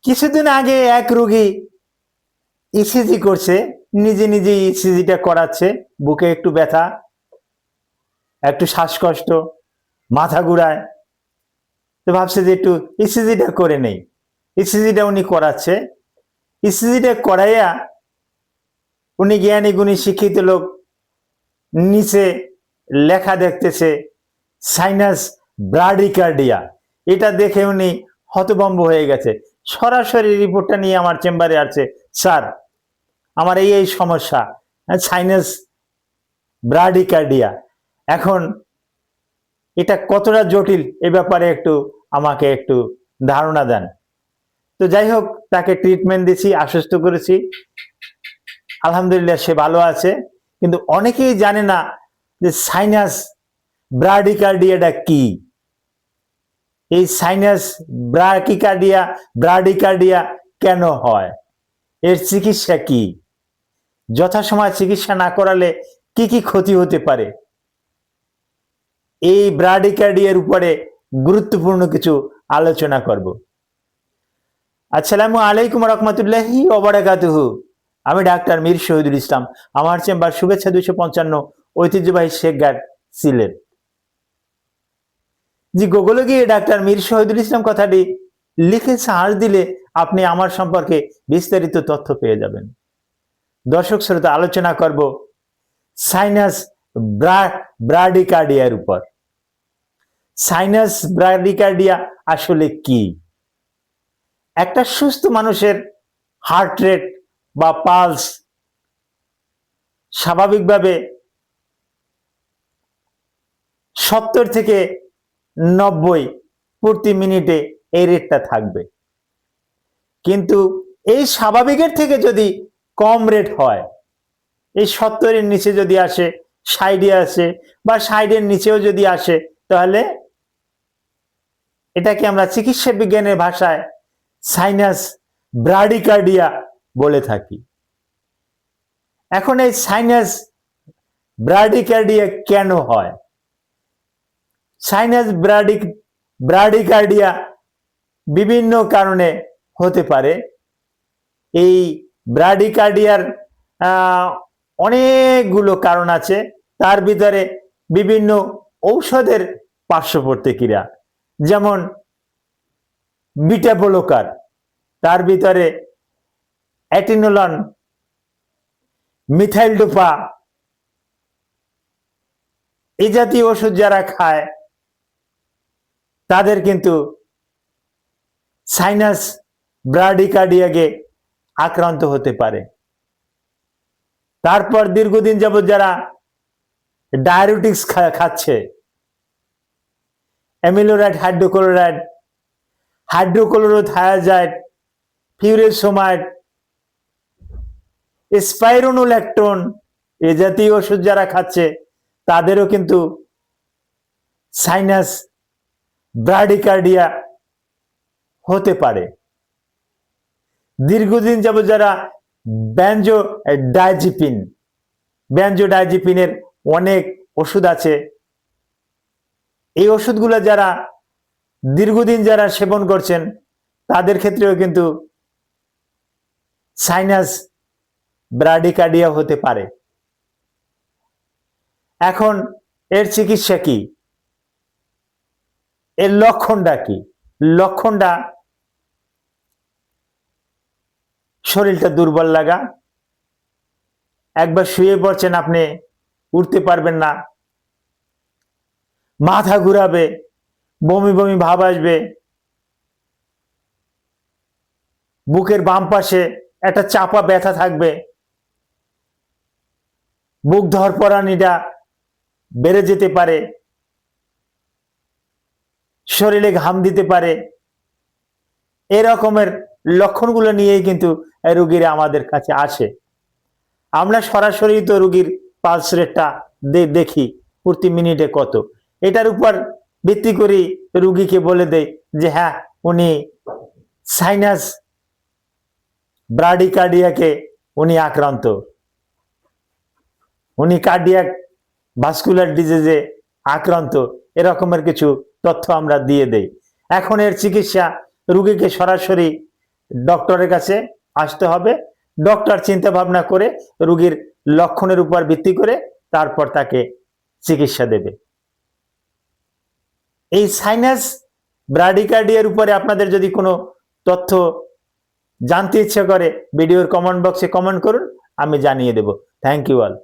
কিছুদিন আগে এক রোগী ইসিজি করছে, নিজে নিজে ইসিজিটা করাচ্ছে, বুকে একটু ব্যথা, একটু শ্বাসকষ্ট, মাথা ঘুরায়। তো ভাবছে যে একটু ইসিজিটা করে নেই। ইসিজিটা উনি করাচ্ছে। ইসিজিটা করাইয়া উনি জ্ঞানী গুণী শিক্ষিত লোক, নিচে লেখা দেখতেছে সাইনাস ব্রাডিকার্ডিয়া। এটা দেখে উনি হতভম্ব হয়ে গেছে। সরাসরি রিপোর্টটা নিয়ে আমার চেম্বারে আসছে, স্যার আমার এই সমস্যা, সাইনাস ব্রাডিকার্ডিয়া। এখন এটা কতটা জটিল এ ব্যাপারে একটু আমাকে একটু ধারণা দেন। তো যাই হোক, তাকে ট্রিটমেন্ট দিয়েছি, আশ্বস্ত করেছি, আলহামদুলিল্লাহ সে ভালো আছে। কিন্তু অনেকেই জানে না যে সাইনাস ব্রাডিকার্ডিয়াটা কি। এই সাইনাস ব্রাডিকার্ডিয়া কেন হয়, এর চিকিৎসা কি, যথাসময় চিকিৎসা না করালে কি কি ক্ষতি হতে পারে, এই ব্রাডিকার্ডিয়ার উপরে গুরুত্বপূর্ণ কিছু আলোচনা করব। আসসালামু আলাইকুম রহমতুল্লাহি ওয়া বারাকাতুহু। আমি ডাক্তার মীর শহীদুল ইসলাম। আমার চেম্বার শুভেচ্ছা 255, ঐতিহ্যবাহী শেখঘাট, সিলেট। জি, গুগলে গিয়ে ডাক্তার মীর শহীদুল ইসলাম কথাটি লিখে সার্চ দিলে আপনি আমার সম্পর্কে বিস্তারিত তথ্য পেয়ে যাবেন। দর্শক শ্রোতা, আলোচনা করব সাইনাস ব্রাডিকার্ডিয়ার উপর। সাইনাস ব্রাডিকার্ডিয়া আসলে কি? একটা সুস্থ মানুষের হার্ট রেট বা পালস স্বাভাবিকভাবে 70 থেকে 90 প্রতি মিনিটে এই রেটটা থাকবে। কিন্তু এই স্বাভাবিকের থেকে যদি কম রেট হয়, এই 70-এর নিচে যদি আসে, 60-এ আসে বা 60-এর নিচেও যদি আসে, তাহলে এটাকে আমরা চিকিৎসা বিজ্ঞানের ভাষায় সাইনাস ব্রাডিকার্ডিয়া বলে থাকি। এখন এই সাইনাস ব্রাডিকার্ডিয়া কেন হয়? সাইনাস ব্রাডিকার্ডিয়া বিভিন্ন কারণে হতে পারে। এই ব্রাডিকার্ডিয়ার অনেকগুলো কারণ আছে, তার ভিতরে বিভিন্ন ঔষধের পার্শ্ব প্রতিক্রিয়া, যেমন বিটা ব্লকার, তার ভিতরে অ্যাটিনোলন, মিথাইল ডোপা, এই জাতীয় ওষুধ যারা খায় তাদের কিন্তু সাইনাস ব্রাডিকার্ডিয়াকে আক্রান্ত হতে পারে। তারপর দীর্ঘদিন যাবত যারা ডায়াবেটিক্স খাচ্ছে, অ্যামিলোরাইড হাইড্রোক্লোরাইড, হাইড্রোক্লোরোথায়াজাইড, ফিউরেসোমাইড, স্পাইরোনোল্যাকটোন, এ জাতীয় ওষুধ যারা খাচ্ছে তাদেরও কিন্তু সাইনাস ব্রাডিকার্ডিয়া হতে পারে। দীর্ঘদিন যাবত যারা ব্যানজোডাইজিপিনের অনেক ওষুধ আছে, এই ওষুধগুলো যারা দীর্ঘদিন যারা সেবন করছেন তাদের ক্ষেত্রেও কিন্তু সাইনাস ব্রাডিকার্ডিয়া হতে পারে। এখন এর চিকিৎসা কি, এর লক্ষণটা কি? লক্ষণটা শরীরটা দুর্বল লাগা, একবার শুয়ে পড়ছেন আপনি উঠতে পারবেন না, মাথা ঘুরাবে, বমি বমি ভাব আসবে, বুকের বাম পাশে একটা চাপা ব্যথা থাকবে, বুক ধরপড়ানিটা বেড়ে যেতে পারে, শরীরে ঘাম দিতে পারে। এরকমের লক্ষণগুলো নিয়েই কিন্তু রোগীরা আমাদের কাছে আসে। আমরা সরাসরি তো রোগীর পালস রেটটা দেখি প্রতি মিনিটে কত, এটার উপর ভিত্তি করে রোগীকে বলে দেয় যে হ্যাঁ, উনি সাইনাস ব্রাডিকার্ডিয়াকে উনি আক্রান্ত, উনি কার্ডিয়াক ভাস্কুলার ডিজিজে আক্রান্ত, এরকমের কিছু তথ্য আমরা দিয়ে দেই। এখন এর চিকিৎসা রোগীকে সরাসরি ডক্টরের কাছে আসতে হবে। ডক্টর চিন্তা ভাবনা করে রোগীর লক্ষণের উপর ভিত্তি করে তারপর তাকে চিকিৎসা দেবে। এই সাইনাস ব্রাডিকার্ডিয়ার উপরে আপনাদের যদি কোনো তথ্য জানতে ইচ্ছে করে ভিডিওর কমেন্ট বক্সে কমেন্ট করুন, আমি জানিয়ে দেব। Thank you all.